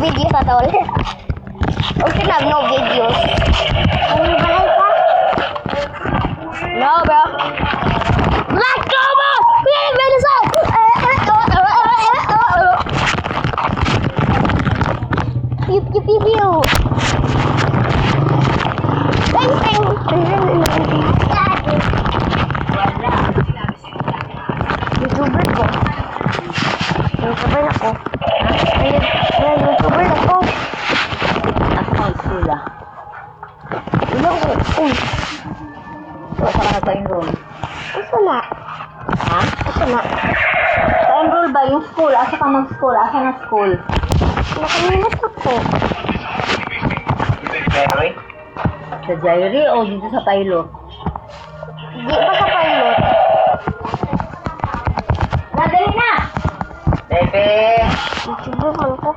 video sa tol. Okay na, no videos. Ano balay ka? No, bro. Black Clover! Kuya, Venison! Pew, pew, pew, pew. Bang, bang. YouTuber ko. YouTuber ako. May YouTuber ako. Account sila. Ilang ko. Uy. So, saan ka nagpa-enroll? Asa na? Ha? Asa na? Pa-enroll ba yung school? Asa ka mag-school? Asa na school? Nakalimutan ako. Sa Jairi o dito sa pilot? Di pa sa pilot. Nadali na! Bebe! YouTuber man ko.